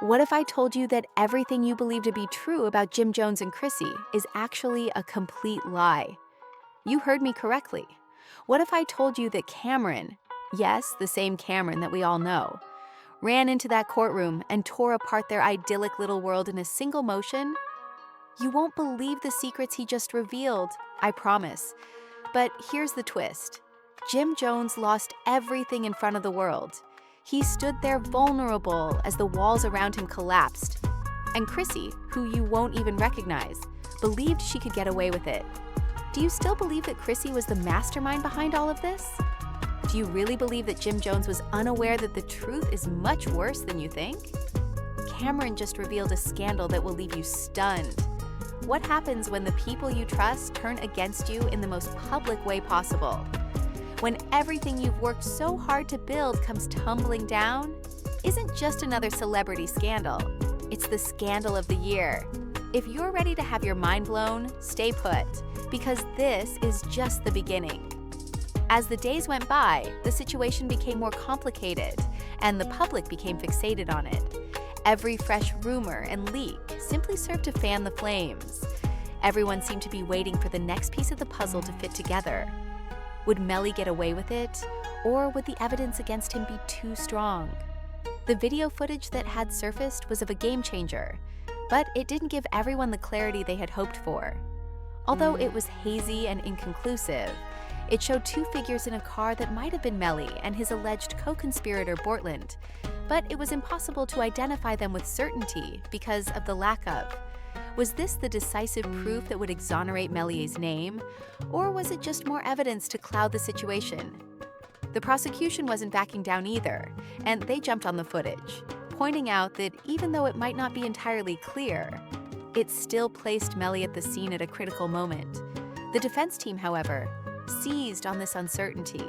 What if I told you that everything you believe to be true about Jim Jones and Chrissy is actually a complete lie? You heard me correctly. What if I told you that Camron, yes, the same Camron that we all know, ran into that courtroom and tore apart their idyllic little world in a single motion? You won't believe the secrets he just revealed, I promise. But here's the twist. Jim Jones lost everything in front of the world. He stood there vulnerable as the walls around him collapsed. And Chrissy, who you won't even recognize, believed she could get away with it. Do you still believe that Chrissy was the mastermind behind all of this? Do you really believe that Jim Jones was unaware that the truth is much worse than you think? Camron just revealed a scandal that will leave you stunned. What happens when the people you trust turn against you in the most public way possible? When everything you've worked so hard to build comes tumbling down, isn't just another celebrity scandal. It's the scandal of the year. If you're ready to have your mind blown, stay put, because this is just the beginning. As the days went by, the situation became more complicated, and the public became fixated on it. Every fresh rumor and leak simply served to fan the flames. Everyone seemed to be waiting for the next piece of the puzzle to fit together. Would Melly get away with it, or would the evidence against him be too strong? The video footage that had surfaced was of a game changer, but it didn't give everyone the clarity they had hoped for. Although it was hazy and inconclusive, it showed two figures in a car that might have been Melly and his alleged co-conspirator Bortland, but it was impossible to identify them with certainty because of the lack of. Was this the decisive proof that would exonerate Mellier's name, or was it just more evidence to cloud the situation? The prosecution wasn't backing down either, and they jumped on the footage, pointing out that even though it might not be entirely clear, it still placed Melly at the scene at a critical moment. The defense team, however, seized on this uncertainty,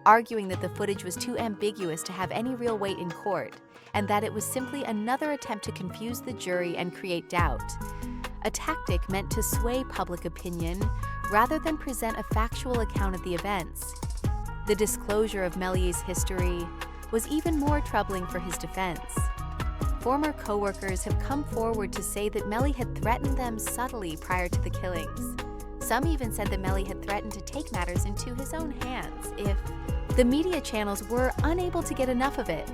arguing that the footage was too ambiguous to have any real weight in court, and that it was simply another attempt to confuse the jury and create doubt. A tactic meant to sway public opinion rather than present a factual account of the events. The disclosure of Mellier's history was even more troubling for his defense. Former co-workers have come forward to say that Melly had threatened them subtly prior to the killings. Some even said that Melly had threatened to take matters into his own hands if the media channels were unable to get enough of it.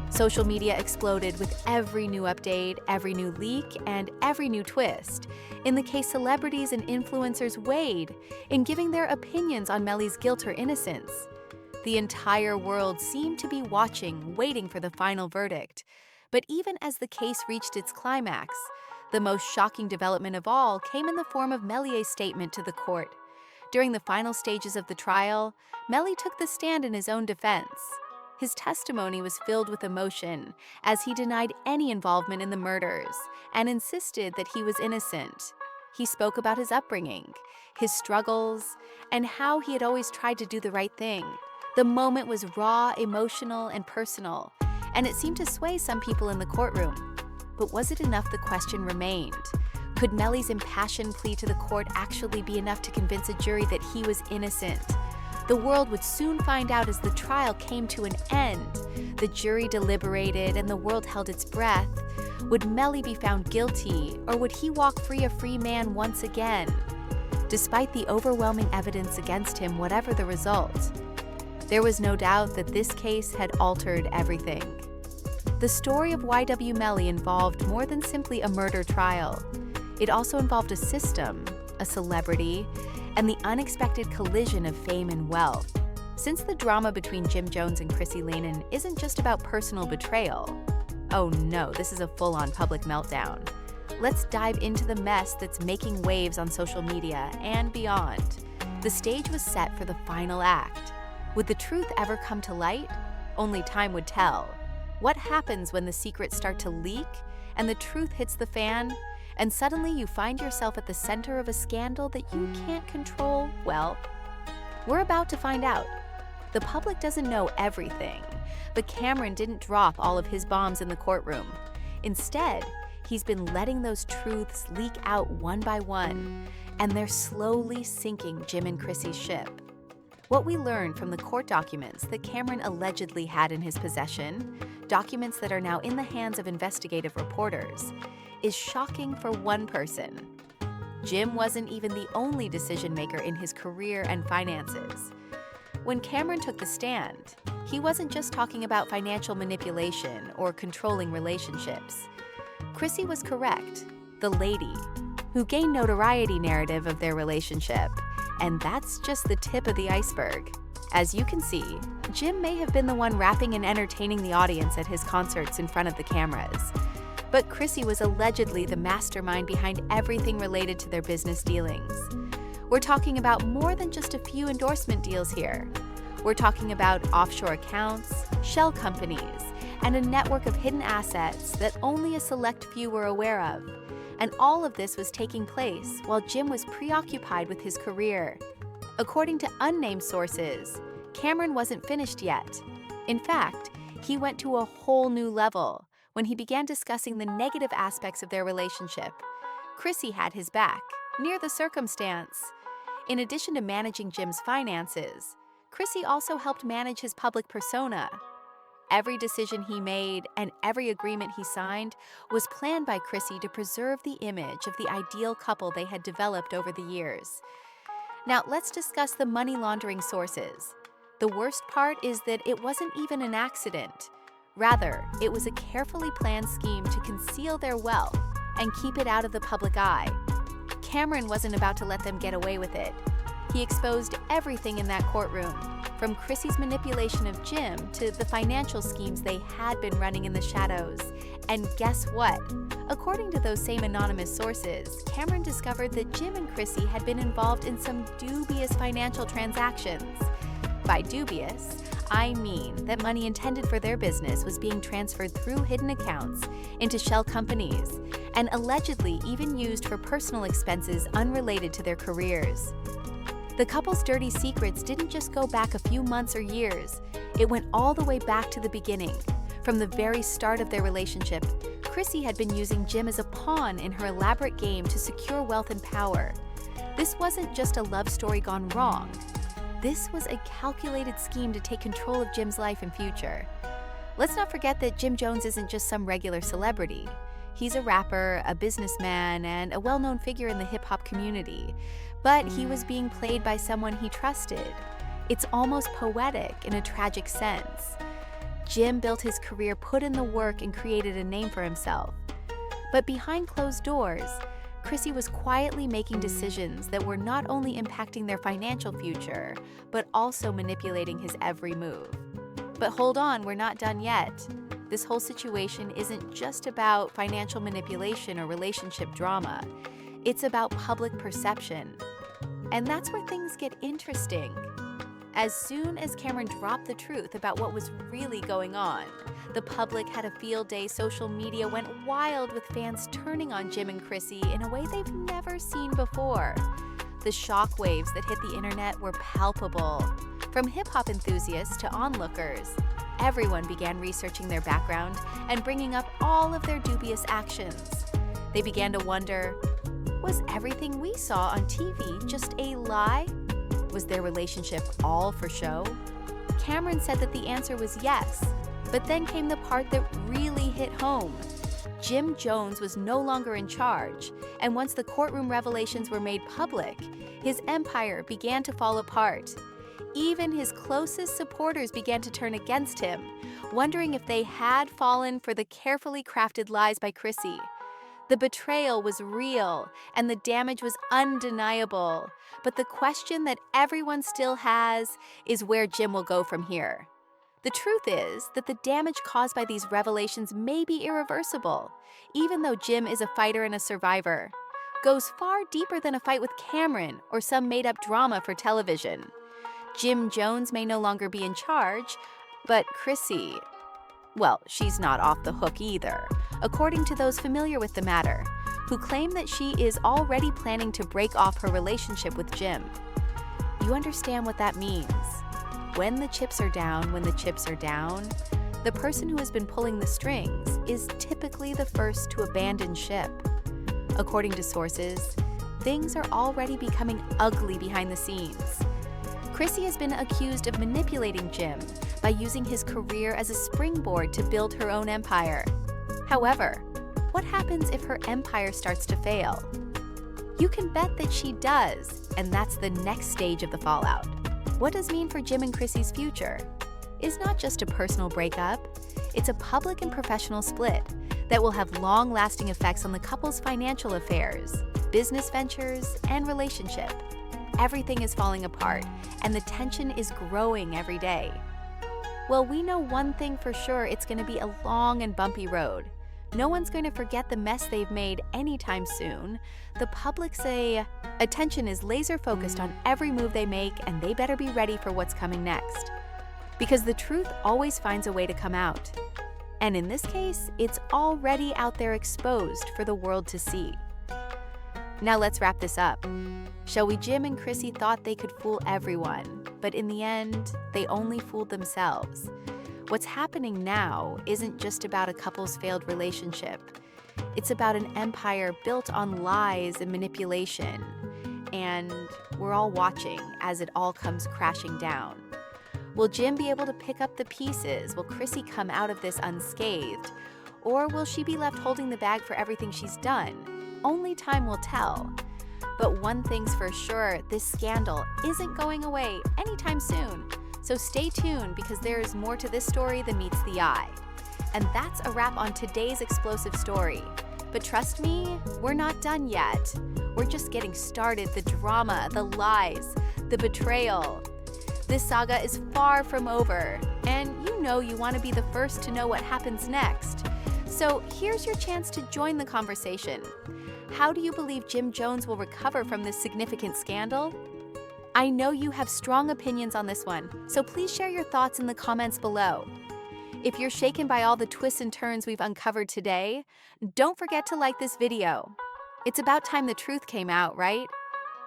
Social media exploded with every new update, every new leak, and every new twist. In the case, celebrities and influencers weighed in giving their opinions on Melly's guilt or innocence. The entire world seemed to be watching, waiting for the final verdict. But even as the case reached its climax, the most shocking development of all came in the form of Mellier's statement to the court. During the final stages of the trial, Melly took the stand in his own defense. His testimony was filled with emotion as he denied any involvement in the murders and insisted that he was innocent. He spoke about his upbringing, his struggles, and how he had always tried to do the right thing. The moment was raw, emotional, and personal, and it seemed to sway some people in the courtroom. But was it enough? The question remained. Could Melly's impassioned plea to the court actually be enough to convince a jury that he was innocent? The world would soon find out as the trial came to an end. The jury deliberated and the world held its breath. Would Melly be found guilty, or would he walk free a free man once again? Despite the overwhelming evidence against him, whatever the result, there was no doubt that this case had altered everything. The story of Y.W. Melly involved more than simply a murder trial. It also involved a system, a celebrity, and the unexpected collision of fame and wealth. Since the drama between Jim Jones and Chrissy Lampkin isn't just about personal betrayal, oh no, this is a full-on public meltdown. Let's dive into the mess that's making waves on social media and beyond. The stage was set for the final act. Would the truth ever come to light? Only time would tell. What happens when the secrets start to leak and the truth hits the fan? And suddenly you find yourself at the center of a scandal that you can't control? Well, we're about to find out. The public doesn't know everything, but Camron didn't drop all of his bombs in the courtroom. Instead, he's been letting those truths leak out one by one, and they're slowly sinking Jim and Chrissy's ship. What we learned from the court documents that Camron allegedly had in his possession, documents that are now in the hands of investigative reporters, is shocking for one person. Jim wasn't even the only decision-maker in his career and finances. When Camron took the stand, he wasn't just talking about financial manipulation or controlling relationships. Chrissy was correct, the lady, who gained notoriety narrative of their relationship, and that's just the tip of the iceberg. As you can see, Jim may have been the one rapping and entertaining the audience at his concerts in front of the cameras. But Chrissy was allegedly the mastermind behind everything related to their business dealings. We're talking about more than just a few endorsement deals here. We're talking about offshore accounts, shell companies, and a network of hidden assets that only a select few were aware of. And all of this was taking place while Jim was preoccupied with his career. According to unnamed sources, Camron wasn't finished yet. In fact, he went to a whole new level when he began discussing the negative aspects of their relationship. Chrissy had his back, near the circumstance. In addition to managing Jim's finances, Chrissy also helped manage his public persona. Every decision he made and every agreement he signed was planned by Chrissy to preserve the image of the ideal couple they had developed over the years. Now, let's discuss the money laundering sources. The worst part is that it wasn't even an accident. Rather, it was a carefully planned scheme to conceal their wealth and keep it out of the public eye. Camron wasn't about to let them get away with it. He exposed everything in that courtroom, from Chrissy's manipulation of Jim to the financial schemes they had been running in the shadows. And guess what? According to those same anonymous sources, Camron discovered that Jim and Chrissy had been involved in some dubious financial transactions. By dubious, I mean that money intended for their business was being transferred through hidden accounts into shell companies and allegedly even used for personal expenses unrelated to their careers. The couple's dirty secrets didn't just go back a few months or years. It went all the way back to the beginning. From the very start of their relationship, Chrissy had been using Jim as a pawn in her elaborate game to secure wealth and power. This wasn't just a love story gone wrong. This was a calculated scheme to take control of Jim's life and future. Let's not forget that Jim Jones isn't just some regular celebrity. He's a rapper, a businessman, and a well-known figure in the hip-hop community. But he was being played by someone he trusted. It's almost poetic in a tragic sense. Jim built his career, put in the work, and created a name for himself. But behind closed doors, Chrissy was quietly making decisions that were not only impacting their financial future, but also manipulating his every move. But hold on, we're not done yet. This whole situation isn't just about financial manipulation or relationship drama. It's about public perception. And that's where things get interesting. As soon as Camron dropped the truth about what was really going on, the public had a field day. Social media went wild with fans turning on Jim and Chrissy in a way they've never seen before. The shockwaves that hit the internet were palpable. From hip-hop enthusiasts to onlookers, everyone began researching their background and bringing up all of their dubious actions. They began to wonder, was everything we saw on TV just a lie? Was their relationship all for show? Camron said that the answer was yes, but then came the part that really hit home. Jim Jones was no longer in charge, and once the courtroom revelations were made public, his empire began to fall apart. Even his closest supporters began to turn against him, wondering if they had fallen for the carefully crafted lies by Chrissy. The betrayal was real, and the damage was undeniable. But the question that everyone still has is where Jim will go from here. The truth is that the damage caused by these revelations may be irreversible, even though Jim is a fighter and a survivor. Goes far deeper than a fight with Camron or some made-up drama for television. Jim Jones may no longer be in charge, but Chrissy, well, she's not off the hook either, according to those familiar with the matter, who claim that she is already planning to break off her relationship with Jim. You understand what that means. When the chips are down, the person who has been pulling the strings is typically the first to abandon ship. According to sources, things are already becoming ugly behind the scenes. Chrissy has been accused of manipulating Jim by using his career as a springboard to build her own empire. However, what happens if her empire starts to fail? You can bet that she does, and that's the next stage of the fallout. What does it mean for Jim and Chrissy's future? It's not just a personal breakup, it's a public and professional split that will have long-lasting effects on the couple's financial affairs, business ventures, and relationship. Everything is falling apart, and the tension is growing every day. Well, we know one thing for sure, it's going to be a long and bumpy road. No one's going to forget the mess they've made anytime soon. The public's attention is laser focused on every move they make, and they better be ready for what's coming next. Because the truth always finds a way to come out. And in this case, it's already out there exposed for the world to see. Now let's wrap this up. Shall we? Jim and Chrissy thought they could fool everyone, but in the end, they only fooled themselves. What's happening now isn't just about a couple's failed relationship. It's about an empire built on lies and manipulation. And we're all watching as it all comes crashing down. Will Jim be able to pick up the pieces? Will Chrissy come out of this unscathed? Or will she be left holding the bag for everything she's done? Only time will tell. But one thing's for sure, this scandal isn't going away anytime soon. So stay tuned, because there is more to this story than meets the eye. And that's a wrap on today's explosive story. But trust me, we're not done yet. We're just getting started. The drama, the lies, the betrayal. This saga is far from over, and you know you want to be the first to know what happens next. So here's your chance to join the conversation. How do you believe Jim Jones will recover from this significant scandal? I know you have strong opinions on this one, so please share your thoughts in the comments below. If you're shaken by all the twists and turns we've uncovered today, don't forget to like this video. It's about time the truth came out, right?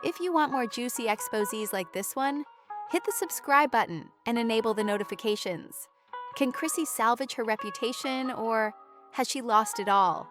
If you want more juicy exposés like this one, hit the subscribe button and enable the notifications. Can Chrissy salvage her reputation, or has she lost it all?